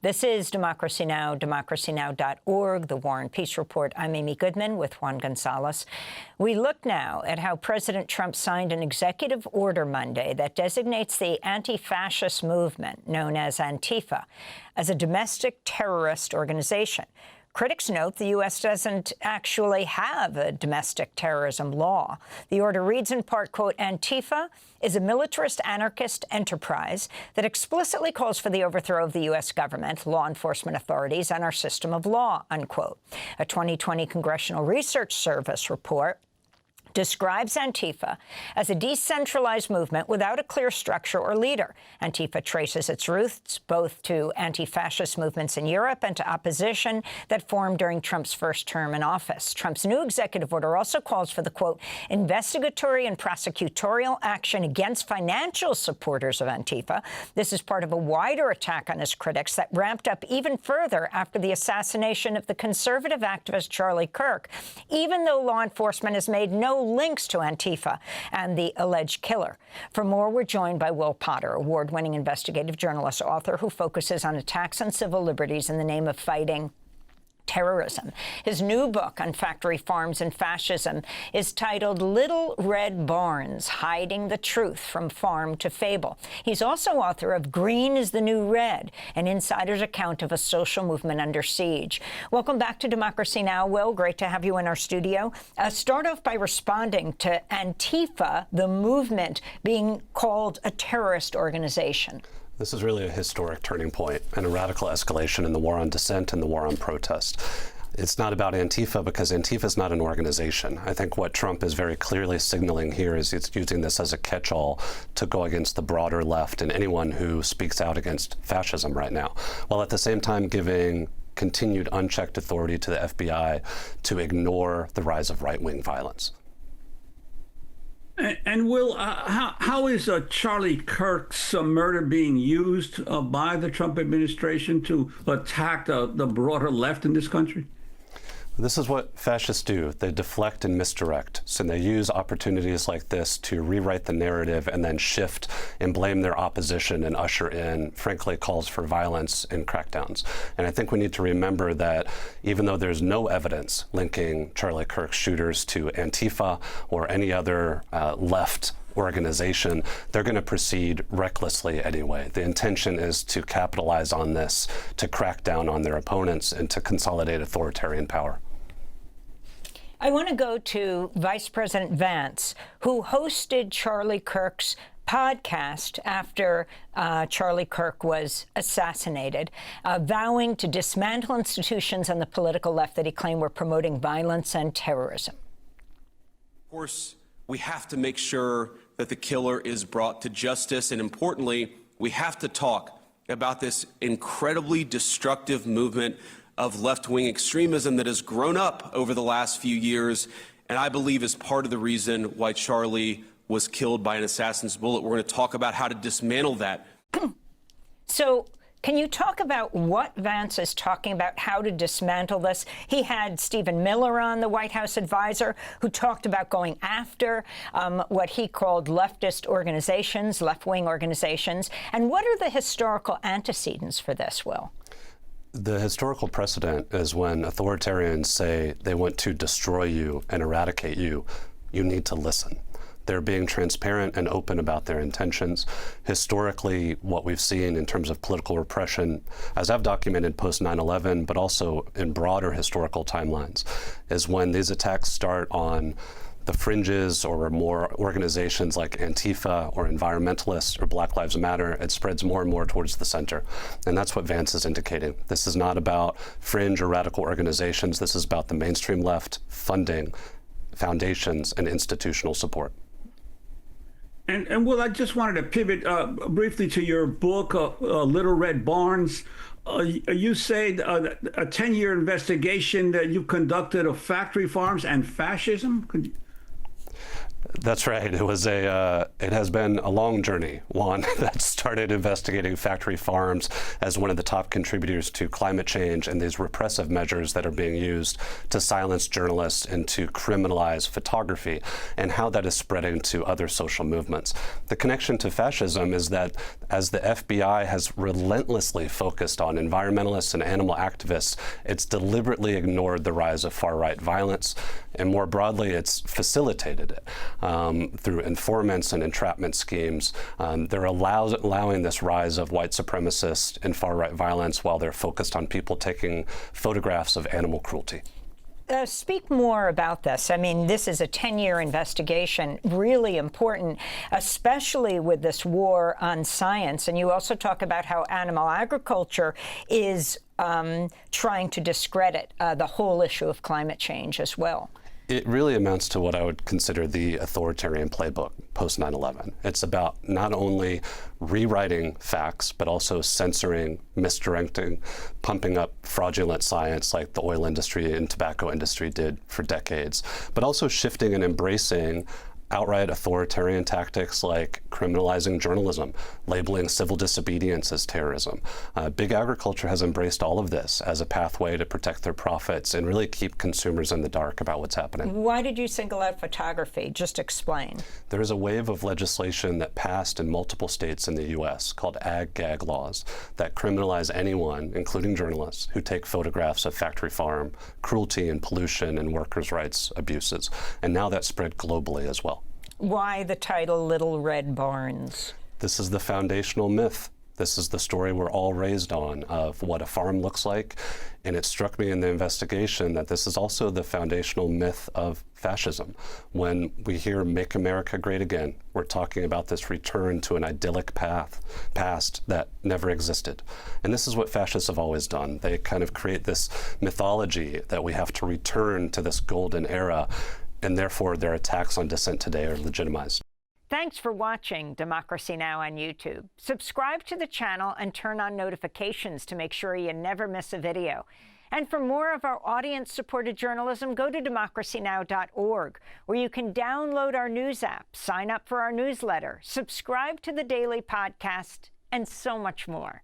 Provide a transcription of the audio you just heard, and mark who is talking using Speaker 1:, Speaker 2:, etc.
Speaker 1: This is Democracy Now!, democracynow.org, the War and Peace Report. I'm Amy Goodman with Juan Gonzalez. We look now at how President Trump signed an executive order Monday that designates the anti-fascist movement, known as Antifa, as a domestic terrorist organization. Critics note the U.S. doesn't actually have a domestic terrorism law. The order reads in part, quote, Antifa is a militarist anarchist enterprise that explicitly calls for the overthrow of the U.S. government, law enforcement authorities, and our system of law, unquote. A 2020 Congressional Research Service report describes Antifa as a decentralized movement without a clear structure or leader. Antifa traces its roots both to anti-fascist movements in Europe and to opposition that formed during Trump's first term in office. Trump's new executive order also calls for the, quote, investigatory and prosecutorial action against financial supporters of Antifa. This is part of a wider attack on his critics that ramped up even further after the assassination of the conservative activist Charlie Kirk, even though law enforcement has made no links to Antifa and the alleged killer. For more, we're joined by Will Potter, award-winning investigative journalist, author who focuses on attacks on civil liberties in the name of fighting terrorism. His new book on factory farms and fascism is titled Little Red Barns, Hiding the Truth from Farm to Fable. He's also author of Green is the New Red, an insider's account of a social movement under siege. Welcome back to Democracy Now!, Will. Great to have you in our studio. Start off by responding to Antifa, the movement, being called a terrorist organization.
Speaker 2: This is really a historic turning point and a radical escalation in the war on dissent and the war on protest. It's not about Antifa because Antifa is not an organization. I think what Trump is very clearly signaling here is it's using this as a catch-all to go against the broader left and anyone who speaks out against fascism right now, while at the same time giving continued unchecked authority to the FBI to ignore the rise of right-wing violence.
Speaker 3: And Will, how is Charlie Kirk's murder being used by the Trump administration to attack the broader left in this country?
Speaker 2: This is what fascists do. They deflect and misdirect. So they use opportunities like this to rewrite the narrative and then shift and blame their opposition and usher in, frankly, calls for violence and crackdowns. And I think we need to remember that even though there's no evidence linking Charlie Kirk's shooters to Antifa or any other left organization, they're going to proceed recklessly anyway. The intention is to capitalize on this, to crack down on their opponents, and to consolidate authoritarian power.
Speaker 1: I want to go to Vice President Vance, who hosted Charlie Kirk's podcast after Charlie Kirk was assassinated, vowing to dismantle institutions on the political left that he claimed were promoting violence and terrorism.
Speaker 4: Of course, we have to make sure that the killer is brought to justice. And importantly, we have to talk about this incredibly destructive movement of left-wing extremism that has grown up over the last few years, and I believe is part of the reason why Charlie was killed by an assassin's bullet. We're going to talk about how to dismantle that.
Speaker 1: So can you talk about what Vance is talking about, how to dismantle this? He had Stephen Miller on, the White House advisor, who talked about going after what he called leftist organizations, left-wing organizations. And what are the historical antecedents for this, Will?
Speaker 2: The historical precedent is when authoritarians say they want to destroy you and eradicate you, you need to listen. They're being transparent and open about their intentions. Historically, what we've seen in terms of political repression, as I've documented post 9/11, but also in broader historical timelines, is when these attacks start on the fringes or more organizations like Antifa or environmentalists or Black Lives Matter, it spreads more and more towards the center. And that's what Vance is indicating. This is not about fringe or radical organizations. This is about the mainstream left funding foundations and institutional support.
Speaker 3: And Will, I just wanted to pivot briefly to your book, Little Red Barns. You say a 10-year investigation that you conducted of factory farms and fascism?
Speaker 2: That's right. It was it has been a long journey, one that started investigating factory farms as one of the top contributors to climate change and these repressive measures that are being used to silence journalists and to criminalize photography, and how that is spreading to other social movements. The connection to fascism is that as the FBI has relentlessly focused on environmentalists and animal activists, it's deliberately ignored the rise of far-right violence, and more broadly, it's facilitated it. Through informants and entrapment schemes. They're allowing this rise of white supremacist and far-right violence while they're focused on people taking photographs of animal cruelty.
Speaker 1: Speak more about this. I mean, this is a 10-year investigation, really important, especially with this war on science. And you also talk about how animal agriculture is trying to discredit the whole issue of climate change as well.
Speaker 2: It really amounts to what I would consider the authoritarian playbook post 9/11. It's about not only rewriting facts, but also censoring, misdirecting, pumping up fraudulent science like the oil industry and tobacco industry did for decades, but also shifting and embracing outright authoritarian tactics like criminalizing journalism, labeling civil disobedience as terrorism. Big agriculture has embraced all of this as a pathway to protect their profits and really keep consumers in the dark about what's happening.
Speaker 1: Why did you single out photography? Just explain.
Speaker 2: There is a wave of legislation that passed in multiple states in the U.S. called ag-gag laws that criminalize anyone, including journalists, who take photographs of factory farm cruelty and pollution and workers' rights abuses. And now that's spread globally as well.
Speaker 1: Why the title Little Red Barns?
Speaker 2: This is the foundational myth. This is the story we're all raised on of what a farm looks like. And it struck me in the investigation that this is also the foundational myth of fascism. When we hear Make America Great Again, we're talking about this return to an idyllic past that never existed. And this is what fascists have always done. They kind of create this mythology that we have to return to this golden era, and therefore their attacks on dissent today are legitimized.
Speaker 1: Thanks for watching Democracy Now! On YouTube. Subscribe to the channel and turn on notifications to make sure you never miss a video. And for more of our audience-supported journalism, go to democracynow.org, where you can download our news app, sign up for our newsletter, subscribe to the daily podcast, and so much more.